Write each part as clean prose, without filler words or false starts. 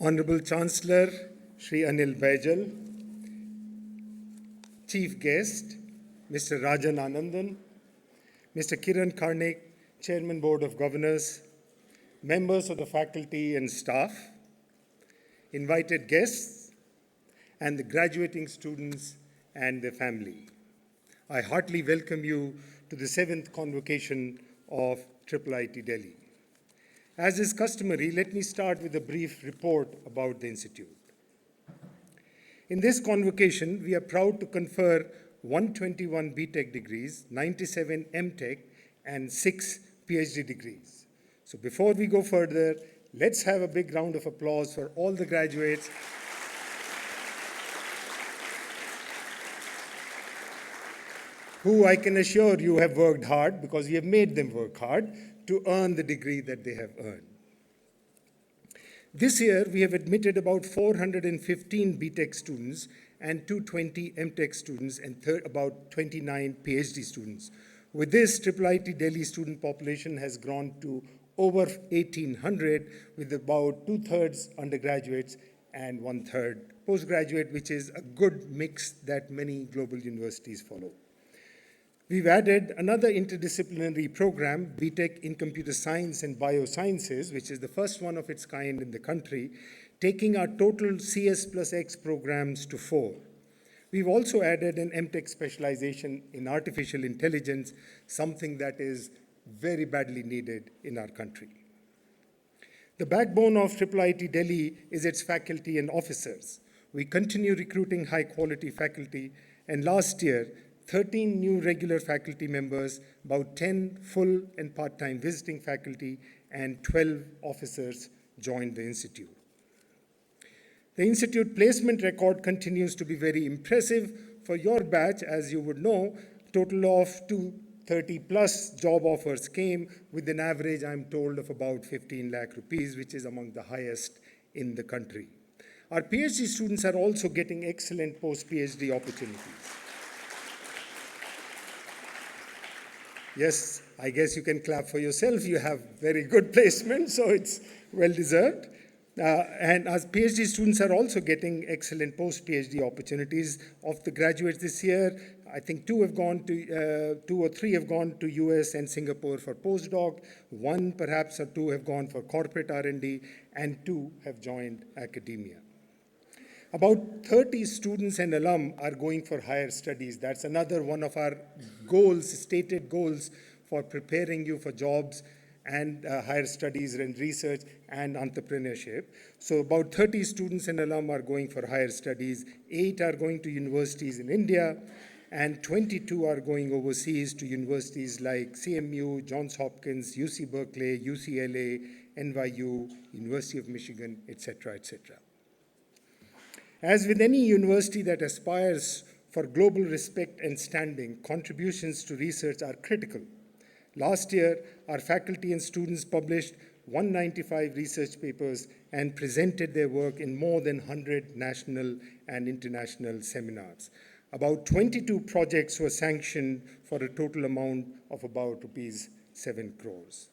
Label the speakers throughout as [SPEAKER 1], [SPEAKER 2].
[SPEAKER 1] Honorable Chancellor Shri Anil Baijal, Chief Guest Mr. Rajan Anandan, Mr. Kiran Karnik, Chairman Board of Governors, members of the faculty and staff, invited guests, and the graduating students and their family. I heartily welcome you to the 7th Convocation of IIIT-Delhi. As is customary, let me start with a brief report about the Institute. In this convocation, we are proud to confer 121 BTech degrees, 97 MTech, and 6 PhD degrees. So before we go further, let's have a big round of applause for all the graduates who I can assure you have worked hard, because we have made them work hard to earn the degree that they have earned. This year, we have admitted about 415 BTech students and 220 MTech students and about 29 PhD students. With this, IIIT-Delhi student population has grown to over 1,800, with about 2/3 undergraduates and 1/3 postgraduate, which is a good mix that many global universities follow. We've added another interdisciplinary program, BTech in Computer Science and Biosciences, which is the first one of its kind in the country, taking our total CS plus X programs to 4. We've also added an MTech specialization in artificial intelligence, something that is very badly needed in our country. The backbone of IIIT-Delhi is its faculty and officers. We continue recruiting high-quality faculty, and last year, 13 new regular faculty members, about 10 full and part-time visiting faculty, and 12 officers joined the Institute. The Institute placement record continues to be very impressive. For your batch, as you would know, total of 230 plus job offers came with an average, I'm told, of about 15 lakh rupees, which is among the highest in the country. Our PhD students are also getting excellent post-PhD opportunities. Yes, I guess you can clap for yourself. You have very good placement, so it's well-deserved. And as PhD students are also getting excellent post-PhD opportunities. Of the graduates this year, I think two or three have gone to US and Singapore for postdoc, one perhaps or two have gone for corporate R&D, and 2 have joined academia. About 30 students and alum are going for higher studies. That's another one of our goals, stated goals, for preparing you for jobs and higher studies and research and entrepreneurship. So about 30 students and alum are going for higher studies, 8 are going to universities in India, and 22 are going overseas to universities like CMU, Johns Hopkins, UC Berkeley, UCLA, NYU, University of Michigan, etc., etc. As with any university that aspires for global respect and standing, contributions to research are critical. Last year, our faculty and students published 195 research papers and presented their work in more than 100 national and international seminars. About 22 projects were sanctioned for a total amount of about rupees 7 crores.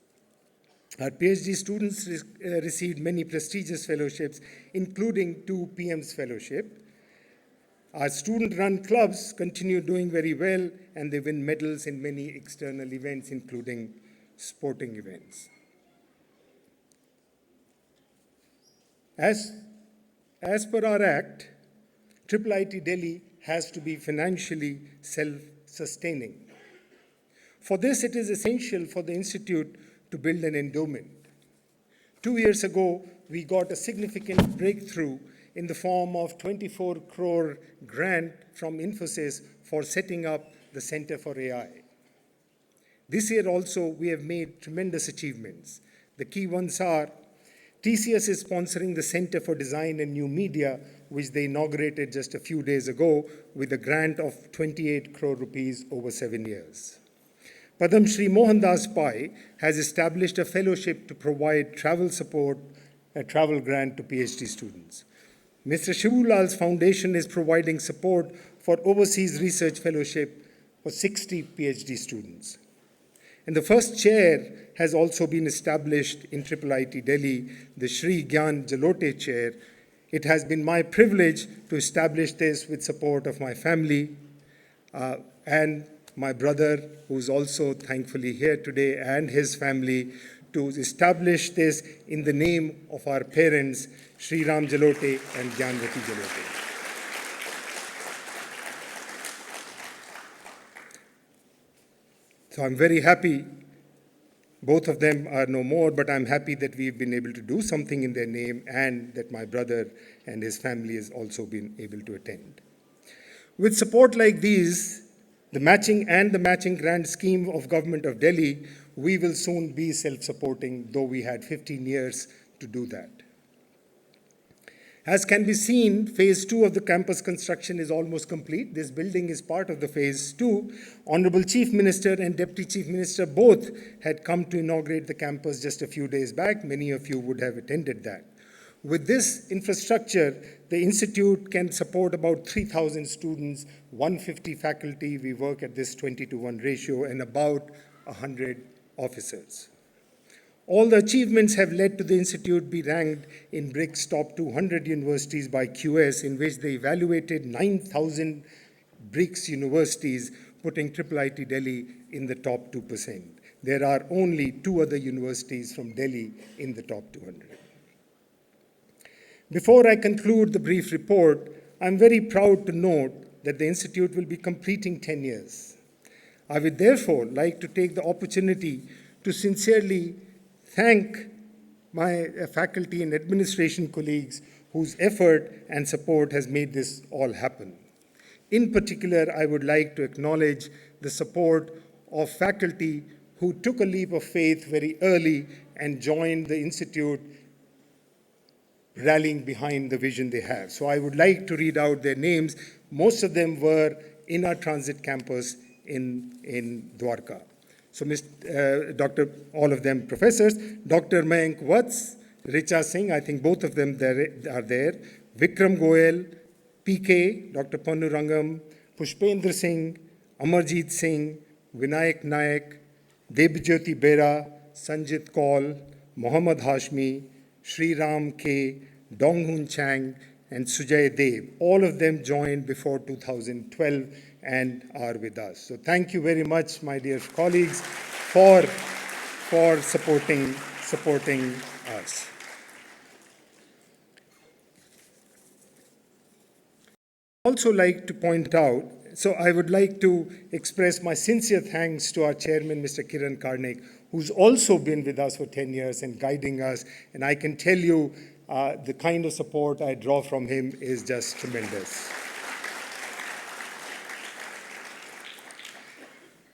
[SPEAKER 1] Our PhD students received many prestigious fellowships, including 2 PM's fellowship. Our student-run clubs continue doing very well, and they win medals in many external events, including sporting events. As per our Act, IIIT-Delhi has to be financially self-sustaining. For this, it is essential for the Institute to build an endowment. 2 years ago, we got a significant breakthrough in the form of 24 crore grant from Infosys for setting up the Center for AI. This year also, we have made tremendous achievements. The key ones are TCS is sponsoring the Center for Design and New Media, which they inaugurated just a few days ago with a grant of 28 crore rupees over 7 years. Padam Shri Mohandas Pai has established a fellowship to provide travel support, a travel grant to PhD students. Mr. Shivulal's foundation is providing support for overseas research fellowship for 60 PhD students. And the first chair has also been established in IIIT Delhi, the Shri Gyan Jalote chair. It has been my privilege to establish this with support of my family and my brother, who's also thankfully here today, and his family, to establish this in the name of our parents, Shri Ram Jalote and Gyanvati Jalote. So I'm very happy. Both of them are no more, but I'm happy that we've been able to do something in their name and that my brother and his family has also been able to attend. With support like these, the matching grant scheme of Government of Delhi, we will soon be self-supporting, though we had 15 years to do that. As can be seen, phase 2 of the campus construction is almost complete. This building is part of the phase 2. Honorable Chief Minister and Deputy Chief Minister both had come to inaugurate the campus just a few days back. Many of you would have attended that. With this infrastructure, the institute can support about 3,000 students, 150 faculty. We work at this 20-to-1 ratio, and about 100 officers. All the achievements have led to the institute be ranked in BRICS top 200 universities by QS, in which they evaluated 9,000 BRICS universities, putting IIIT Delhi in the top 2%. There are only 2 other universities from Delhi in the top 200. Before I conclude the brief report, I'm very proud to note that the institute will be completing 10 years. I would therefore like to take the opportunity to sincerely thank my faculty and administration colleagues whose effort and support has made this all happen. In particular, I would like to acknowledge the support of faculty who took a leap of faith very early and joined the institute, rallying behind the vision they have. So I would like to read out their names. Most of them were in our transit campus in Dwarka. So Dr. all of them professors, Dr. Mayank Vats, Richa Singh, I think both of them are there, Vikram Goyal, PK, Dr. Pannurangam, Pushpendra Singh, Amarjit Singh, Vinayak Nayak, Debjyoti Bera, Sanjit Kaul, Mohammad Hashmi, Sri Ram K, Donghun Chang, and Sujay Dev. All of them joined before 2012 and are with us. So thank you very much, my dear colleagues, for supporting us. I also like to point out, so I would like to express my sincere thanks to our chairman, Mr. Kiran Karnik, who's also been with us for 10 years and guiding us. And I can tell you the kind of support I draw from him is just tremendous.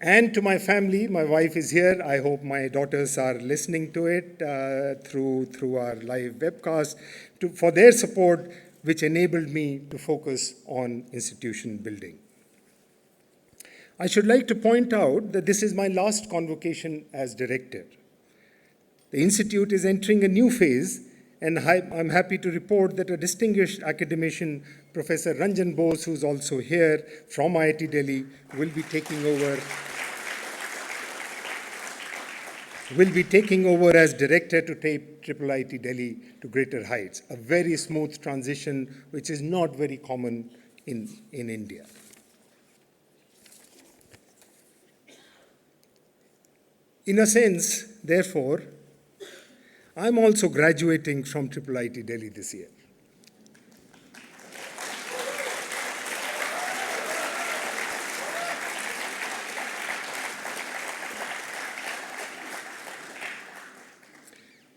[SPEAKER 1] And to my family, my wife is here. I hope my daughters are listening to it through our live webcast, for their support, which enabled me to focus on institution building. I should like to point out that this is my last convocation as director. The institute is entering a new phase, and I'm happy to report that a distinguished academician, Professor Ranjan Bose, who's also here from IIT Delhi, will be taking over as director to take IIIT Delhi to greater heights, a very smooth transition which is not very common in India. In a sense, therefore, I'm also graduating from IIIT Delhi this year.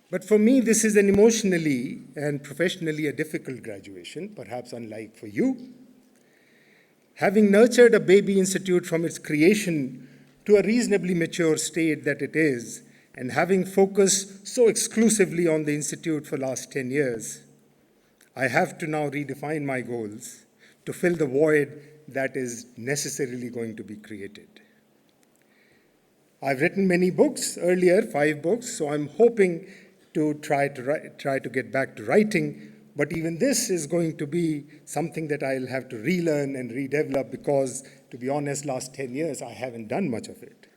[SPEAKER 1] But for me, this is an emotionally and professionally a difficult graduation, perhaps unlike for you. Having nurtured a baby institute from its creation to a reasonably mature state that it is, and having focused so exclusively on the institute for the last 10 years, I have to now redefine my goals to fill the void that is necessarily going to be created. I've written many books earlier, 5 books, so I'm hoping to try to get back to writing, but even this is going to be something that I'll have to relearn and redevelop because, to be honest, last 10 years I haven't done much of it.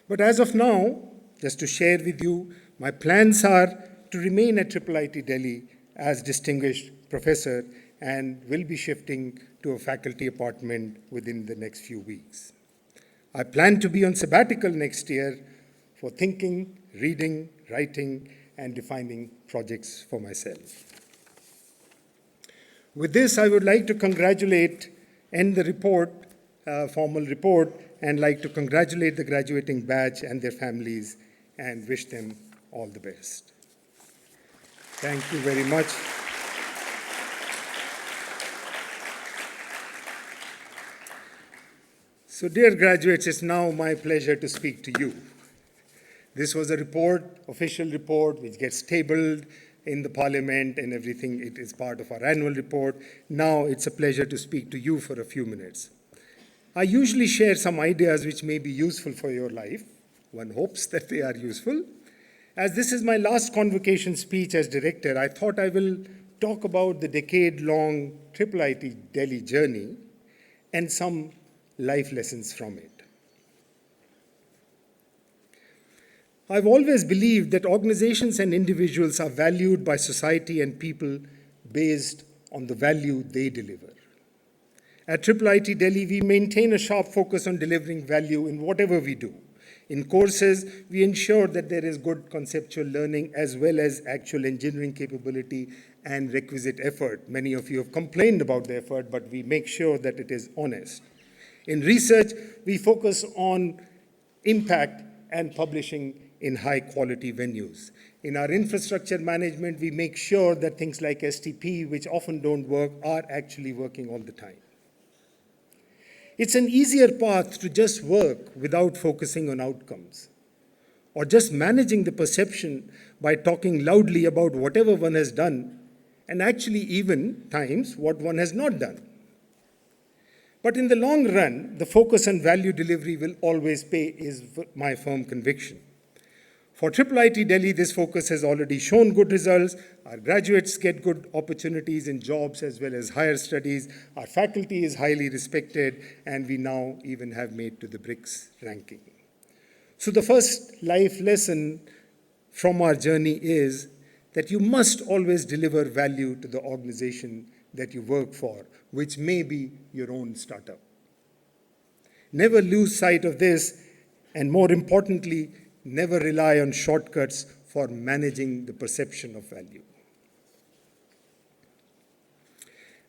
[SPEAKER 1] But as of now, just to share with you, my plans are to remain at IIIT-Delhi as distinguished professor and will be shifting to a faculty apartment within the next few weeks. I plan to be on sabbatical next year for thinking, reading, writing, and defining projects for myself. With this, I would like to end the report, formal report, and like to congratulate the graduating batch and their families and wish them all the best. Thank you very much. So, dear graduates, it's now my pleasure to speak to you. This was a report, official report, which gets tabled in the parliament and everything. It is part of our annual report. Now it's a pleasure to speak to you for a few minutes. I usually share some ideas which may be useful for your life. One hopes that they are useful. As this is my last convocation speech as director, I thought I will talk about the decade-long IIIT-Delhi journey and some life lessons from it. I've always believed that organizations and individuals are valued by society and people based on the value they deliver. At IIIT-Delhi, we maintain a sharp focus on delivering value in whatever we do. In courses, we ensure that there is good conceptual learning as well as actual engineering capability and requisite effort. Many of you have complained about the effort, but we make sure that it is honest. In research, we focus on impact and publishing in high-quality venues. In our infrastructure management, we make sure that things like STP, which often don't work, are actually working all the time. It's an easier path to just work without focusing on outcomes, or just managing the perception by talking loudly about whatever one has done, and actually even times what one has not done. But in the long run, the focus on value delivery will always pay, is my firm conviction. For IIIT-Delhi, this focus has already shown good results. Our graduates get good opportunities in jobs as well as higher studies. Our faculty is highly respected, and we now even have made to the BRICS ranking. So the first life lesson from our journey is that you must always deliver value to the organization that you work for, which may be your own startup. Never lose sight of this, and more importantly, never rely on shortcuts for managing the perception of value.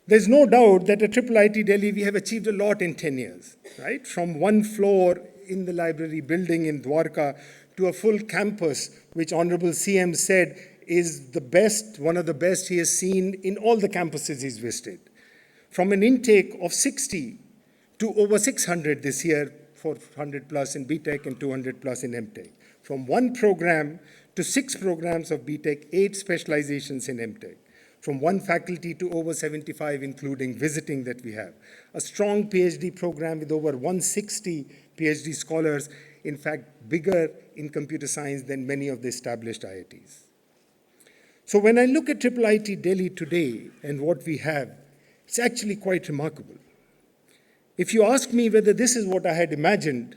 [SPEAKER 1] There's no doubt that at IIIT-Delhi we have achieved a lot in 10 years, right? From one floor in the library building in Dwarka to a full campus, which Honorable CM said is the best, one of the best he has seen in all the campuses he's visited. From an intake of 60 to over 600 this year, 400 plus in BTech and 200 plus in MTech. From one program to 6 programs of BTech, 8 specializations in MTech. From one faculty to over 75, including visiting that we have. A strong PhD program with over 160 PhD scholars, in fact, bigger in computer science than many of the established IITs. So when I look at IIIT-Delhi today and what we have, it's actually quite remarkable. If you ask me whether this is what I had imagined,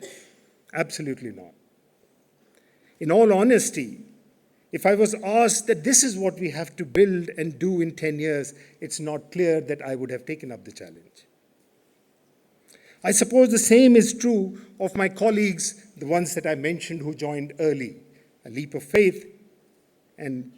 [SPEAKER 1] absolutely not. In all honesty, if I was asked that this is what we have to build and do in 10 years, it's not clear that I would have taken up the challenge. I suppose the same is true of my colleagues, the ones that I mentioned who joined early. A leap of faith, and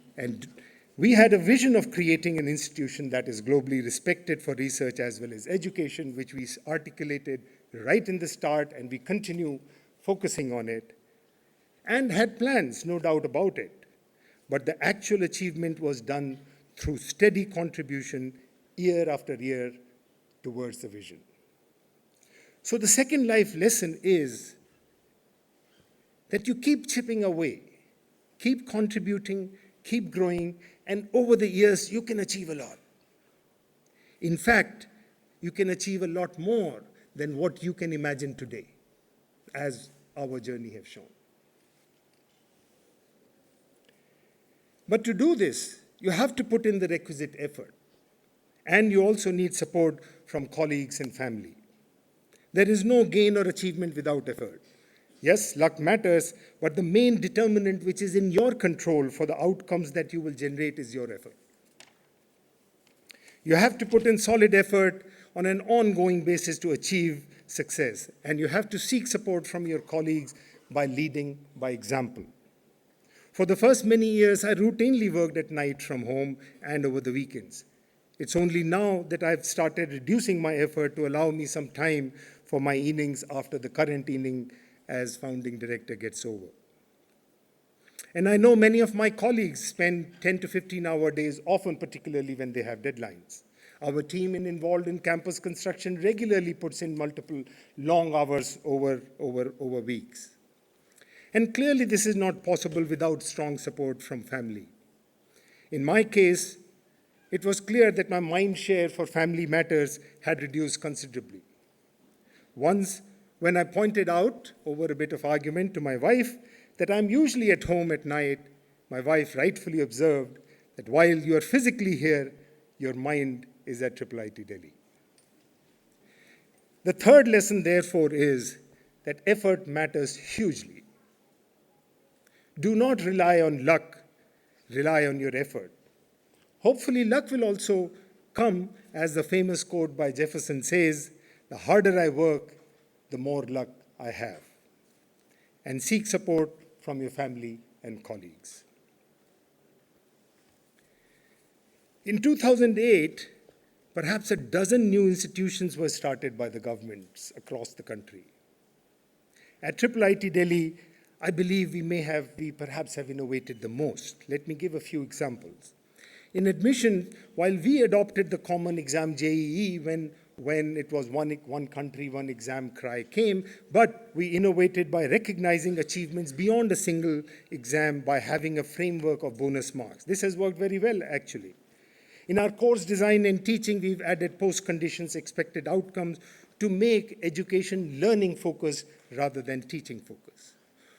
[SPEAKER 1] we had a vision of creating an institution that is globally respected for research as well as education, which we articulated right in the start, and we continue focusing on it. And had plans, no doubt about it. But the actual achievement was done through steady contribution year after year towards the vision. So the second life lesson is that you keep chipping away, keep contributing, keep growing, and over the years you can achieve a lot. In fact, you can achieve a lot more than what you can imagine today, as our journey has shown. But to do this, you have to put in the requisite effort. And you also need support from colleagues and family. There is no gain or achievement without effort. Yes, luck matters, but the main determinant which is in your control for the outcomes that you will generate is your effort. You have to put in solid effort on an ongoing basis to achieve success, and you have to seek support from your colleagues by leading by example. For the first many years, I routinely worked at night from home and over the weekends. It's only now that I've started reducing my effort to allow me some time for my innings after the current inning as founding director gets over. And I know many of my colleagues spend 10 to 15-hour days, often particularly when they have deadlines. Our team involved in campus construction regularly puts in multiple long hours over weeks. And clearly this is not possible without strong support from family. In my case, it was clear that my mind share for family matters had reduced considerably. Once, when I pointed out, over a bit of argument, to my wife that I'm usually at home at night, my wife rightfully observed that while you are physically here, your mind is at IIIT-Delhi. The third lesson, therefore, is that effort matters hugely. Do not rely on luck, rely on your effort. Hopefully, luck will also come, as the famous quote by Jefferson says, "The harder I work, the more luck I have." And seek support from your family and colleagues. In 2008, perhaps a dozen new institutions were started by the governments across the country. At IIIT-Delhi, I believe we perhaps have innovated the most. Let me give a few examples. In admission, while we adopted the common exam JEE when it was one country, one exam cry came, but we innovated by recognizing achievements beyond a single exam by having a framework of bonus marks. This has worked very well, actually. In our course design and teaching, we've added post-conditions expected outcomes to make education learning focused rather than teaching focused.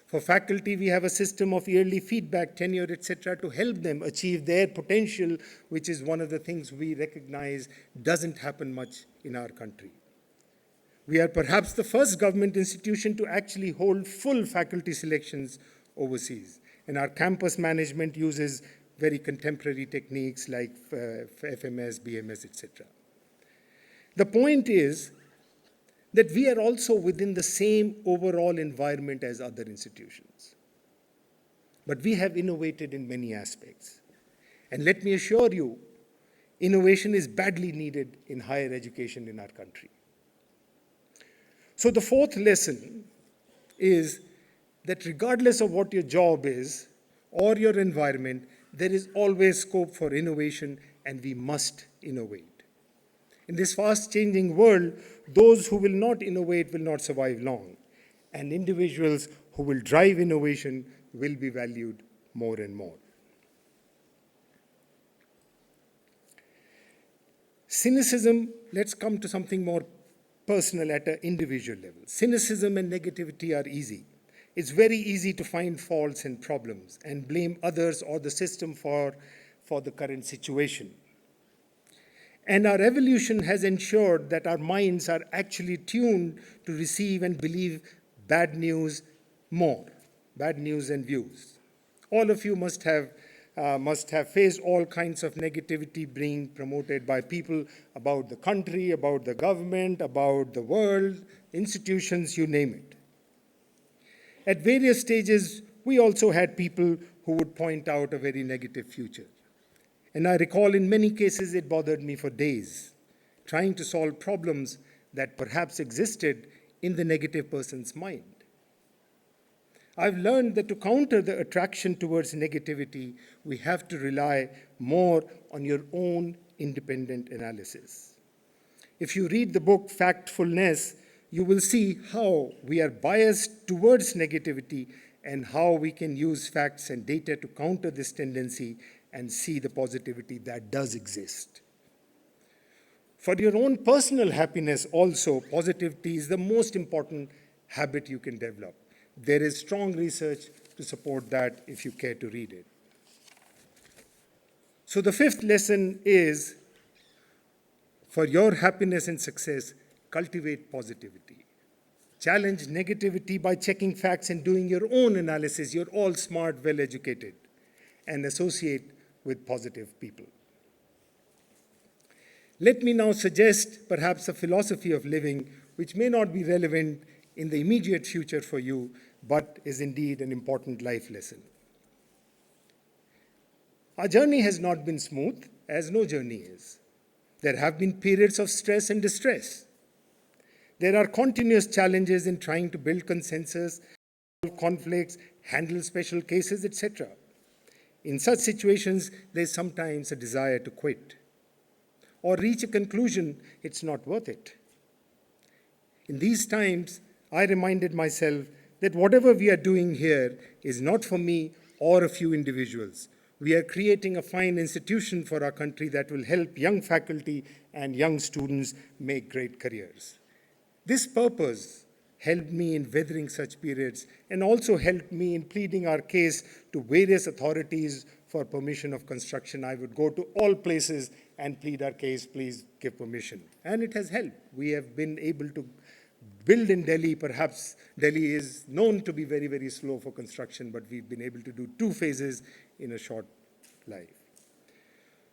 [SPEAKER 1] For faculty, we have a system of yearly feedback, tenure, etc., to help them achieve their potential, which is one of the things we recognize doesn't happen much in our country. We are perhaps the first government institution to actually hold full faculty selections overseas. And our campus management uses very contemporary techniques like FMS, BMS, etc. The point is that we are also within the same overall environment as other institutions. But we have innovated in many aspects. And let me assure you, innovation is badly needed in higher education in our country. So the fourth lesson is that regardless of what your job is or your environment, there is always scope for innovation, and we must innovate. In this fast-changing world, those who will not innovate will not survive long, and individuals who will drive innovation will be valued more and more. Cynicism, let's come to something more personal at an individual level. Cynicism and negativity are easy. It's very easy to find faults and problems and blame others or the system for the current situation. And our evolution has ensured that our minds are actually tuned to receive and believe bad news more, bad news and views. All of you must have faced all kinds of negativity being promoted by people about the country, about the government, about the world, institutions, you name it. At various stages, we also had people who would point out a very negative future. And I recall in many cases it bothered me for days, trying to solve problems that perhaps existed in the negative person's mind. I've learned that to counter the attraction towards negativity, we have to rely more on your own independent analysis. If you read the book Factfulness, you will see how we are biased towards negativity and how we can use facts and data to counter this tendency and see the positivity that does exist. For your own personal happiness also, positivity is the most important habit you can develop. There is strong research to support that if you care to read it. So the fifth lesson is, for your happiness and success, cultivate positivity. Challenge negativity by checking facts and doing your own analysis. You're all smart, well-educated, and associate with positive people. Let me now suggest perhaps a philosophy of living which may not be relevant in the immediate future for you, but is indeed an important life lesson. Our journey has not been smooth, as no journey is. There have been periods of stress and distress. There are continuous challenges in trying to build consensus, solve conflicts, handle special cases, etc. In such situations, there's sometimes a desire to quit or reach a conclusion it's not worth it. In these times, I reminded myself that whatever we are doing here is not for me or a few individuals. We are creating a fine institution for our country that will help young faculty and young students make great careers. This purpose helped me in weathering such periods and also helped me in pleading our case to various authorities for permission of construction. I would go to all places and plead our case, please give permission. And it has helped. We have been able to build in Delhi. Perhaps Delhi is known to be very, very slow for construction, but we've been able to do 2 phases in a short life.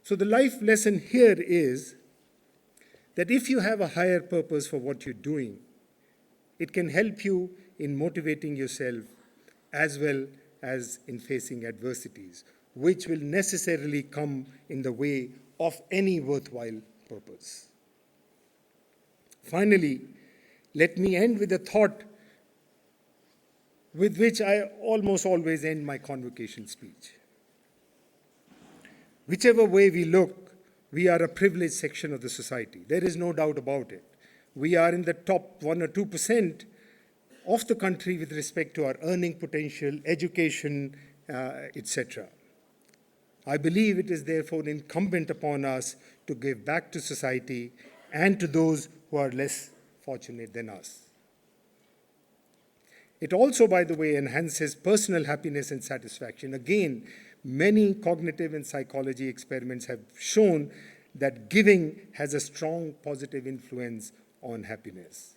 [SPEAKER 1] So the life lesson here is that if you have a higher purpose for what you're doing, it can help you in motivating yourself as well as in facing adversities, which will necessarily come in the way of any worthwhile purpose. Finally, let me end with a thought with which I almost always end my convocation speech. Whichever way we look, we are a privileged section of the society. There is no doubt about it. We are in the top 1 or 2% of the country with respect to our earning potential, education, etc. I believe it is therefore incumbent upon us to give back to society and to those who are less fortunate than us. It also, by the way, enhances personal happiness and satisfaction. Again, many cognitive and psychology experiments have shown that giving has a strong positive influence on happiness.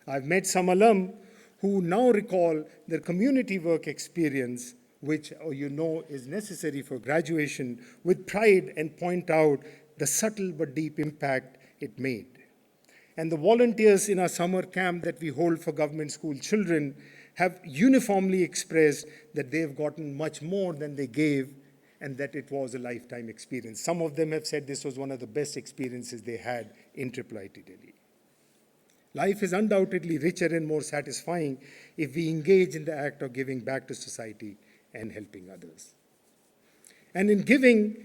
[SPEAKER 1] I've met some alum who now recall their community work experience, which is necessary for graduation, with pride and point out the subtle but deep impact it made. And the volunteers in our summer camp that we hold for government school children have uniformly expressed that they've gotten much more than they gave and that it was a lifetime experience. Some of them have said this was one of the best experiences they had in IIIT-Delhi. Life is undoubtedly richer and more satisfying if we engage in the act of giving back to society and helping others. And in giving,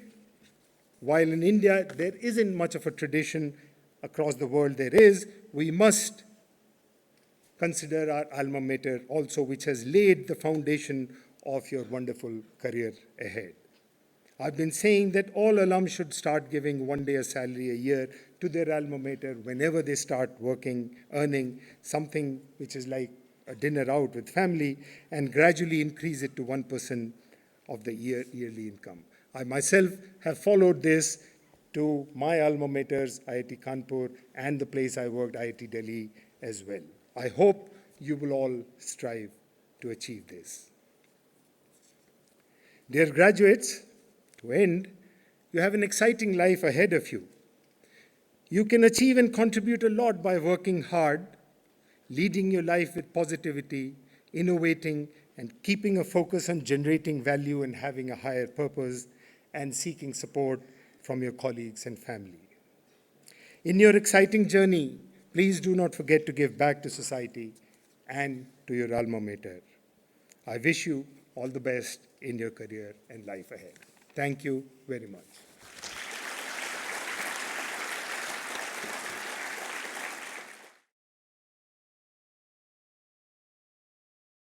[SPEAKER 1] while in India there isn't much of a tradition, across the world there is, we must consider our alma mater also, which has laid the foundation of your wonderful career ahead. I've been saying that all alums should start giving 1 day a salary a year to their alma mater whenever they start working, earning something which is like a dinner out with family, and gradually increase it to 1% of the yearly income. I myself have followed this to my alma maters, IIT Kanpur, and the place I worked, IIT-Delhi, as well. I hope you will all strive to achieve this. Dear graduates, to end, you have an exciting life ahead of you. You can achieve and contribute a lot by working hard, leading your life with positivity, innovating, and keeping a focus on generating value and having a higher purpose, and seeking support from your colleagues and family. In your exciting journey, please do not forget to give back to society and to your alma mater. I wish you all the best in your career and life ahead. Thank you very much.